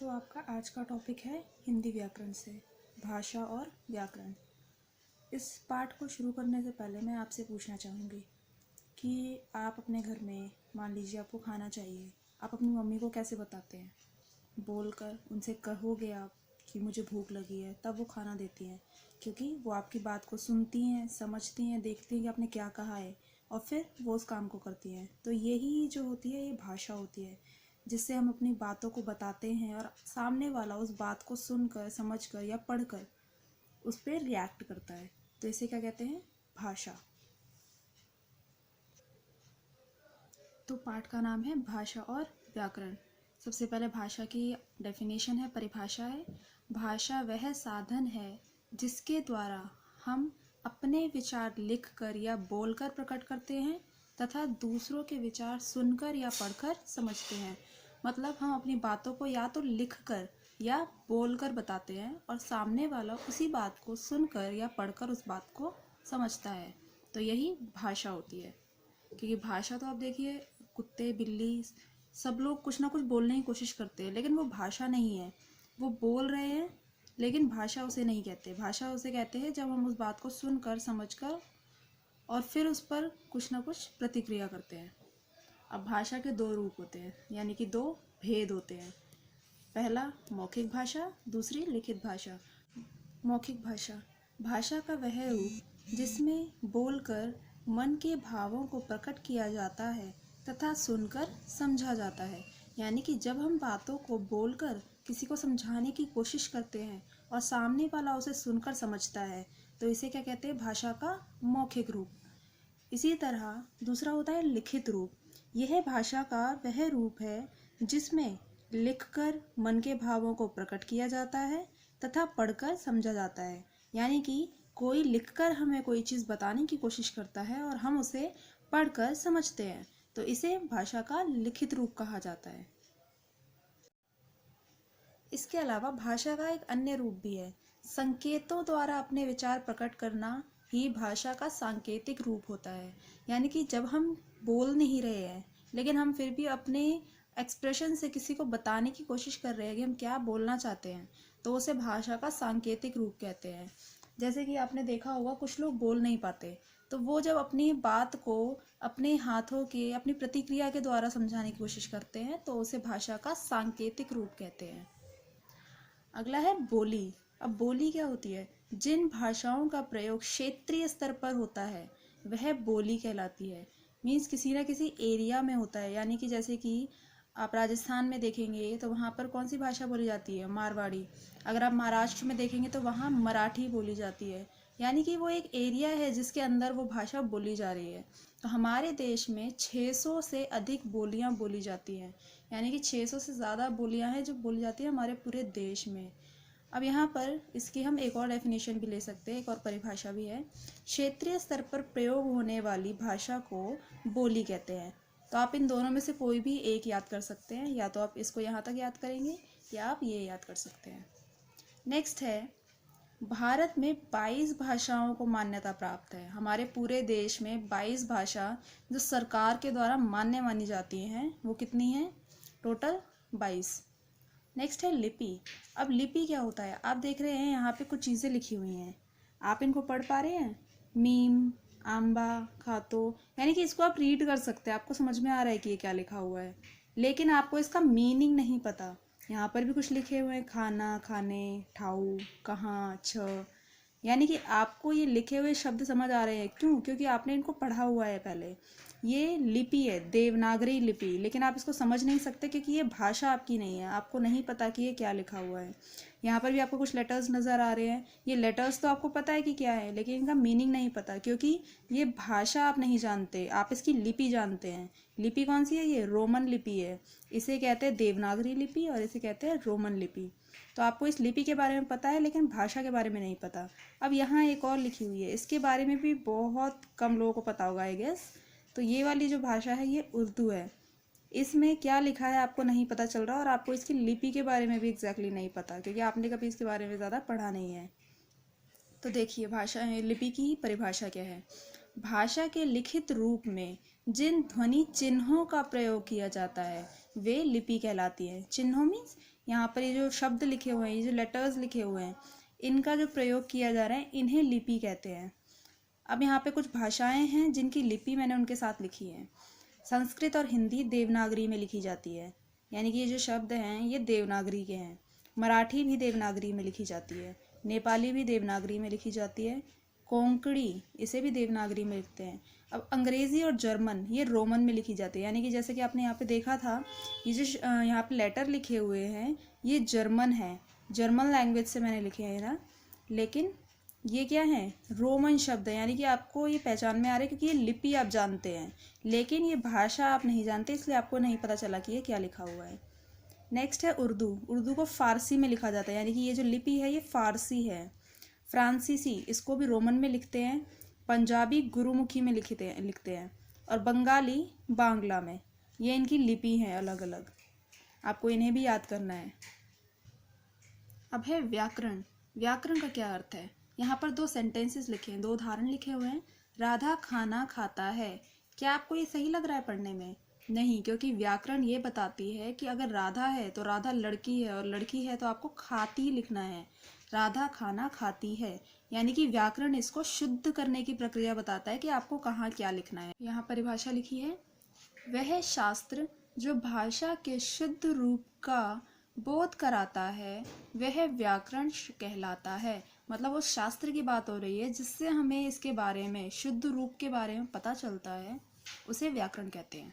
तो आपका आज का टॉपिक है हिंदी व्याकरण से भाषा और व्याकरण। इस पाठ को शुरू करने से पहले मैं आपसे पूछना चाहूँगी कि आप अपने घर में मान लीजिए आपको खाना चाहिए, आप अपनी मम्मी को कैसे बताते हैं? बोलकर उनसे कहोगे आप कि मुझे भूख लगी है, तब वो खाना देती हैं, क्योंकि वो आपकी बात को सुनती हैं, समझती हैं, देखती हैं कि आपने क्या कहा है और फिर वो उस काम को करती हैं। तो यही जो होती है ये भाषा होती है, जिससे हम अपनी बातों को बताते हैं और सामने वाला उस बात को सुनकर, समझकर या पढ़कर उस पर रिएक्ट करता है। तो इसे क्या कहते हैं? भाषा। तो पाठ का नाम है भाषा और व्याकरण। सबसे पहले भाषा की डेफिनेशन है, परिभाषा है। भाषा वह साधन है जिसके द्वारा हम अपने विचार लिखकर या बोलकर प्रकट करते हैं तथा दूसरों के विचार सुनकर या पढ़कर समझते हैं। मतलब हम अपनी बातों को या तो लिखकर या बोलकर बताते हैं और सामने वाला उसी बात को सुनकर या पढ़कर उस बात को समझता है। तो यही भाषा होती है। क्योंकि भाषा तो आप देखिए, कुत्ते बिल्ली सब लोग कुछ ना कुछ बोलने की कोशिश करते हैं, लेकिन वो भाषा नहीं है। वो बोल रहे हैं लेकिन भाषा उसे नहीं कहते। भाषा उसे कहते हैं जब हम उस बात को सुनकर, समझकर और फिर उस पर कुछ ना कुछ प्रतिक्रिया करते हैं। अब भाषा के दो रूप होते हैं, यानी कि दो भेद होते हैं। पहला मौखिक भाषा, दूसरी लिखित भाषा। मौखिक भाषा भाषा का वह रूप जिसमें बोलकर मन के भावों को प्रकट किया जाता है तथा सुनकर समझा जाता है। यानी कि जब हम बातों को बोलकर किसी को समझाने की कोशिश करते हैं और सामने वाला उसे सुनकर समझता है, तो इसे क्या कहते हैं? भाषा का मौखिक रूप। इसी तरह दूसरा होता है लिखित रूप। यह भाषा का वह रूप है जिसमें लिखकर मन के भावों को प्रकट किया जाता है तथा पढ़कर समझा जाता है। यानी कि कोई लिखकर हमें कोई चीज़ बताने की कोशिश करता है और हम उसे पढ़कर समझते हैं, तो इसे भाषा का लिखित रूप कहा जाता है। इसके अलावा भाषा का एक अन्य रूप भी है। संकेतों द्वारा अपने विचार प्रकट करना ही भाषा का सांकेतिक रूप होता है। यानी कि जब हम बोल नहीं रहे हैं लेकिन हम फिर भी अपने एक्सप्रेशन से किसी को बताने की कोशिश कर रहे हैं कि हम क्या बोलना चाहते हैं, तो उसे भाषा का सांकेतिक रूप कहते हैं। जैसे कि आपने देखा होगा कुछ लोग बोल नहीं पाते, तो वो जब अपनी बात को अपने हाथों के, अपनी प्रतिक्रिया के द्वारा समझाने की कोशिश करते हैं, तो उसे भाषा का सांकेतिक रूप कहते हैं। अगला है बोली। अब बोली क्या होती है? जिन भाषाओं का प्रयोग क्षेत्रीय स्तर पर होता है वह बोली कहलाती है। मीन्स किसी ना किसी एरिया में होता है। यानी कि जैसे कि आप राजस्थान में देखेंगे तो वहाँ पर कौन सी भाषा बोली जाती है? मारवाड़ी। अगर आप महाराष्ट्र में देखेंगे तो वहाँ मराठी बोली जाती है। यानी कि वो एक एरिया है जिसके अंदर वो भाषा बोली जा रही है। तो हमारे देश में 600 से अधिक बोलियाँ बोली जाती हैं। यानी कि 600 से ज़्यादा बोलियाँ हैं जो बोली जाती हैं हमारे पूरे देश में। अब यहाँ पर इसकी हम एक और डेफिनेशन भी ले सकते हैं, एक और परिभाषा भी है। क्षेत्रीय स्तर पर प्रयोग होने वाली भाषा को बोली कहते हैं। तो आप इन दोनों में से कोई भी एक याद कर सकते हैं, या तो आप इसको यहाँ तक याद करेंगे या आप ये याद कर सकते हैं। नेक्स्ट है, भारत में 22 भाषाओं को मान्यता प्राप्त है। हमारे पूरे देश में 22 भाषा जो सरकार के द्वारा मान्य मानी जाती हैं, वो कितनी हैं? टोटल 22। नेक्स्ट है लिपि। अब लिपि क्या होता है? आप देख रहे हैं यहाँ पे कुछ चीज़ें लिखी हुई हैं, आप इनको पढ़ पा रहे हैं? मीम, आंबा, खातो। यानी कि इसको आप रीड कर सकते हैं, आपको समझ में आ रहा है कि ये क्या लिखा हुआ है, लेकिन आपको इसका मीनिंग नहीं पता। यहाँ पर भी कुछ लिखे हुए हैं, खाना, खाने, ठाऊ, कहाँ, छ। यानी कि आपको ये लिखे हुए शब्द समझ आ रहे हैं, क्यों? क्योंकि आपने इनको पढ़ा हुआ है पहले। ये लिपि है, देवनागरी लिपि, लेकिन आप इसको समझ नहीं सकते क्योंकि ये भाषा आपकी नहीं है, आपको नहीं पता कि ये क्या लिखा हुआ है। यहाँ पर भी आपको कुछ लेटर्स नज़र आ रहे हैं, ये लेटर्स तो आपको पता है कि क्या है, लेकिन इनका मीनिंग नहीं पता क्योंकि ये भाषा आप नहीं जानते, आप इसकी लिपि जानते हैं। लिपि कौन सी है? ये रोमन लिपि है। इसे कहते हैं देवनागरी लिपि और इसे कहते हैं रोमन लिपि। तो आपको इस लिपि के बारे में पता है लेकिन भाषा के बारे में नहीं पता। अब यहाँ एक और लिखी हुई है, इसके बारे में भी बहुत कम लोगों को पता होगा आई गेस। तो ये वाली जो भाषा है ये उर्दू है। इसमें क्या लिखा है आपको नहीं पता चल रहा और आपको इसकी लिपि के बारे में भी एग्जैक्टली नहीं पता क्योंकि आपने कभी इसके बारे में ज़्यादा पढ़ा नहीं है। तो देखिए भाषा लिपि की परिभाषा क्या है। भाषा के लिखित रूप में जिन ध्वनि चिन्हों का प्रयोग किया जाता है वे लिपि कहलाती है। चिन्हों मीन्स यहाँ पर ये जो शब्द लिखे हुए हैं, ये जो लेटर्स लिखे हुए हैं, इनका जो प्रयोग किया जा रहा है, इन्हें लिपि कहते हैं। अब यहाँ पे कुछ भाषाएं हैं जिनकी लिपि मैंने उनके साथ लिखी है। संस्कृत और हिंदी देवनागरी में लिखी जाती है, यानी कि ये जो शब्द हैं ये देवनागरी के हैं। मराठी भी देवनागरी में लिखी जाती है, नेपाली भी देवनागरी में लिखी जाती है, कोंकणी इसे भी देवनागरी में लिखते हैं। अब अंग्रेज़ी और जर्मन ये रोमन में लिखी जाती है, यानी कि जैसे कि आपने यहाँ पे देखा था, ये जो यहाँ पे लेटर लिखे हुए हैं ये जर्मन है, जर्मन लैंग्वेज से मैंने लिखे हैं ना, लेकिन ये क्या है, रोमन शब्द है। यानी कि आपको ये पहचान में आ रहा है क्योंकि ये लिपि आप जानते हैं, लेकिन ये भाषा आप नहीं जानते, इसलिए आपको नहीं पता चला कि ये क्या लिखा हुआ है। नेक्स्ट है उर्दू। उर्दू को फ़ारसी में लिखा जाता है, यानी कि ये जो लिपि है ये फ़ारसी है। फ्रांसीसी इसको भी रोमन में लिखते हैं, पंजाबी गुरुमुखी में लिखते हैं और बंगाली बांग्ला में। ये इनकी लिपि हैं अलग अलग, आपको इन्हें भी याद करना है। अब है व्याकरण। व्याकरण का क्या अर्थ है? यहाँ पर दो सेंटेंसेस लिखे हैं, दो उदाहरण लिखे हुए हैं। राधा खाना खाता है। क्या आपको ये सही लग रहा है पढ़ने में? नहीं, क्योंकि व्याकरण ये बताती है कि अगर राधा है तो राधा लड़की है, और लड़की है तो आपको खाती लिखना है। राधा खाना खाती है, यानी कि व्याकरण इसको शुद्ध करने की प्रक्रिया बताता है कि आपको कहाँ क्या लिखना है। यहाँ परिभाषा लिखी है, वह शास्त्र जो भाषा के शुद्ध रूप का बोध कराता है वह व्याकरण कहलाता है। मतलब उस शास्त्र की बात हो रही है जिससे हमें इसके बारे में, शुद्ध रूप के बारे में पता चलता है, उसे व्याकरण कहते हैं।